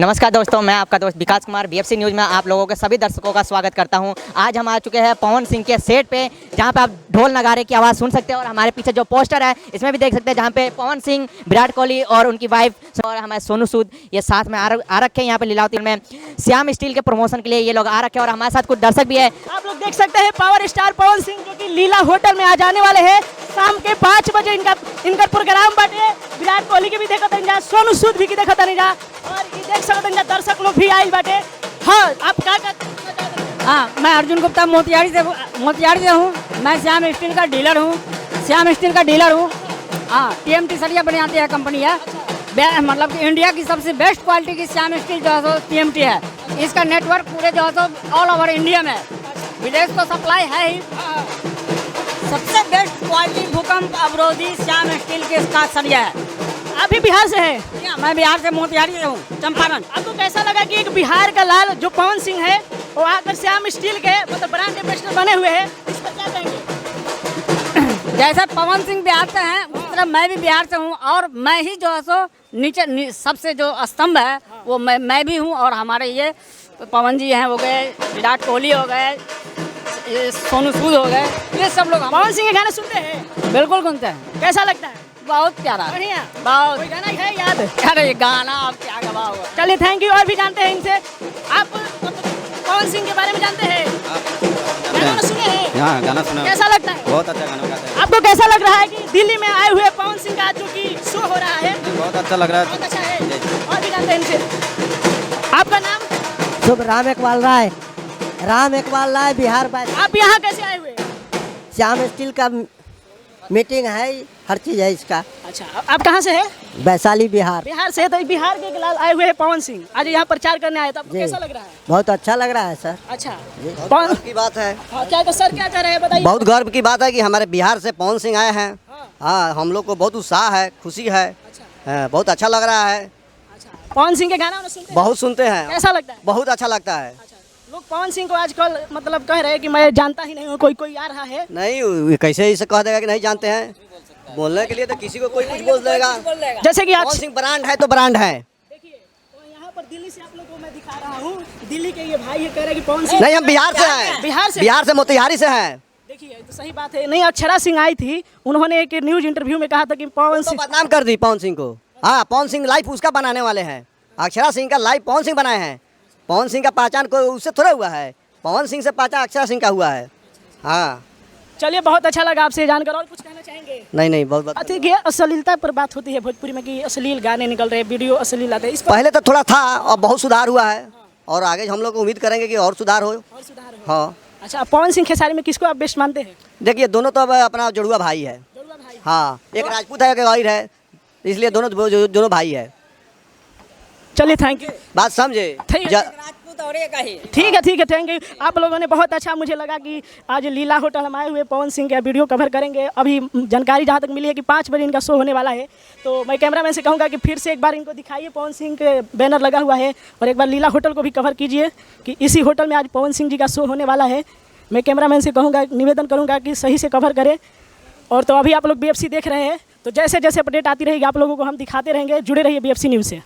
नमस्कार दोस्तों, मैं आपका दोस्त विकास कुमार बीएफसी न्यूज़ में आप लोगों के सभी दर्शकों का स्वागत करता हूं। आज हम आ चुके हैं पवन सिंह के सेट पे, जहां पे आप ढोल नगाड़े की आवाज़ सुन सकते हैं। और हमारे पीछे जो पोस्टर है इसमें भी देख सकते हैं, जहां पे पवन सिंह, विराट कोहली और उनकी वाइफ और हमारे सोनू सूद ये साथ में आ रखे हैं। यहाँ पे लीलावती में श्याम स्टील के प्रमोशन के लिए ये लोग आ रखे हैं और हमारे साथ कुछ दर्शक भी है। आप लोग देख सकते हैं पावर स्टार पवन सिंह जो कि लीला होटल में आ जाने वाले हैं। शाम के 5 बजे इनका प्रोग्राम बाटे। विराट कोहली के भी देखा था, सोनू सूद भी की देखा था नहीं, और ये देख सकते हैं दर्शक लोग भी आए बाटे। हाँ, आप क्या कहते हैं? हाँ, मैं अर्जुन गुप्ता मोतिहारी से हूँ। मैं श्याम स्टील का डीलर हूँ। हाँ, टीएमटी सरिया बनाती है कंपनी है। मतलब कि इंडिया की सबसे बेस्ट क्वालिटी की श्याम स्टील जो है सो टीएमटी है। इसका नेटवर्क पूरे जो है सो ऑल ओवर इंडिया में, विदेश को सप्लाई है ही। सबसे बेस्ट क्वालिटी भूकंप अवरोधी श्याम स्टील के इसका सरिया है। अभी बिहार से है? मैं बिहार से मोतिहारी से हूँ, चंपारण। आपको कैसा लगा कि एक बिहार का लाल जो पवन सिंह है वो आकर श्याम स्टील के मतलब ब्रांड एम्बेसडर बने हुए हैं, इस पर क्या कहेंगे? जैसे पवन सिंह बिहार से हैं उस तरह मैं भी बिहार से हूँ, और मैं ही जो है सो नीचे सबसे जो स्तंभ है वो मैं भी हूँ। और हमारे ये पवन जी हैं, हो गए विराट कोहली, हो गए सोनू सूद, हो गए, ये सब लोग पवन सिंह के गाने सुनते हैं? बिल्कुल सुनते हैं। कैसा लगता है? बहुत प्यारा, बढ़िया। बहुत। कोई गाना है याद? अरे गाना आप क्या गवाओगे। चलिए, थैंक यू। और भी जानते हैं इनसे। आप पवन सिंह के बारे में जानते हैं? गाना सुने हैं? हाँ, गाना सुना। कैसा लगता है? बहुत अच्छा गाना गाता है। आपको कैसा लग रहा है कि दिल्ली में आए हुए पवन सिंह का जो कि शो हो रहा है? बहुत अच्छा लग रहा है। बहुत अच्छा है। और भी जानते हैं इनसे। आपका नाम? शुभ राम एकबाल राय, बिहार बाय। आप यहाँ कैसे आए हुए? श्याम स्टील का मीटिंग है, हर चीज़ है इसका। अच्छा, आप कहाँ से हैं? वैशाली बिहार। बिहार से? तो बिहार के लाल आए हुए हैं पवन सिंह, आज यहाँ प्रचार करने आए, तो आपको जी। कैसा लग रहा है? बहुत अच्छा लग रहा है सर। अच्छा, गर्व की बात है। हाँ, क्या तो सर क्या चाह रहे हैं बताइए। बहुत गर्व की बात है कि हमारे बिहार से पवन सिंह आए हैं। हाँ। हाँ, हम लोग को बहुत उत्साह है, खुशी है। अच्छा। बहुत अच्छा लग रहा है। अच्छा, पवन सिंह के गाना सुनते हैं? बहुत सुनते हैं। कैसा लगता है? बहुत अच्छा लगता है। अच्छा, लोग पवन सिंह को आजकल मतलब कह रहे हैं कि मैं जानता ही नहीं हूँ, कोई आ रहा है। नहीं, कैसे इसे कह देगा कि नहीं जानते हैं। बोलने के लिए तो किसी को कोई कुछ बोल देगा। जैसे कि पवन सिंह ब्रांड है तो ब्रांड है। देखिए, तो यहाँ पर दिल्ली से आप लोगों को मैं दिखा रहा हूँ। दिल्ली के ये भाई ये कह रहे हैं कि पवन सिंह नहीं, हम बिहार से हैं। बिहार से मोतिहारी से हैं। देखिए, तो सही बात है। नहीं, अक्षरा सिंह आई थी, उन्होंने एक न्यूज इंटरव्यू में कहा था कि पवन तो सिंह बदनाम कर दी पवन सिंह को। हाँ, पवन सिंह लाइव उसका बनाने वाले हैं। अक्षरा सिंह का लाइव पवन सिंह बनाए हैं। पवन सिंह का पहचान कोई उससे थोड़ा हुआ है। पवन सिंह से पहचान अक्षरा सिंह का हुआ है। हाँ, चलिए, बहुत अच्छा लगा आपसे जानकर। और कुछ कहना चाहेंगे? नहीं, बहुत ठीक है। अश्लीलता पर बात होती है भोजपुरी में कि अश्लील गाने निकल रहे, वीडियो अश्लील आते हैं, इस पर पहले तो थोड़ा था और बहुत सुधार हुआ है। और आगे हम लोग उम्मीद करेंगे कि और सुधार हो। और सुधार हो। हाँ। अच्छा, पवन सिंह खेसारी में किसको आप बेस्ट मानते हैं? देखिए, दोनों तो अब अपना जुड़वा भाई है। जरुआ भाई। हाँ, एक राजपूत है, एक गौर है, इसलिए दोनों भाई है। चलिए, थैंक यू। बात समझे। राजपूत और एक ही। ठीक है, थैंक यू। आप लोगों ने बहुत अच्छा, मुझे लगा कि आज लीला होटल हम आए हुए पवन सिंह का वीडियो कवर करेंगे। अभी जानकारी जहाँ तक मिली है कि 5 बजे इनका शो होने वाला है। तो मैं कैमरामैन से कहूँगा कि फिर से एक बार इनको दिखाइए, पवन सिंह के बैनर लगा हुआ है, और एक बार लीला होटल को भी कवर कीजिए कि इसी होटल में आज पवन सिंह जी का शो होने वाला है। मैं कैमरामैन से कहूँगा, निवेदन करूँगा कि सही से कवर करें। और तो अभी आप लोग बीएफसी देख रहे हैं, तो जैसे जैसे अपडेट आती रहेगी आप लोगों को हम दिखाते रहेंगे। जुड़े रहिए बीएफसी न्यूज़ से।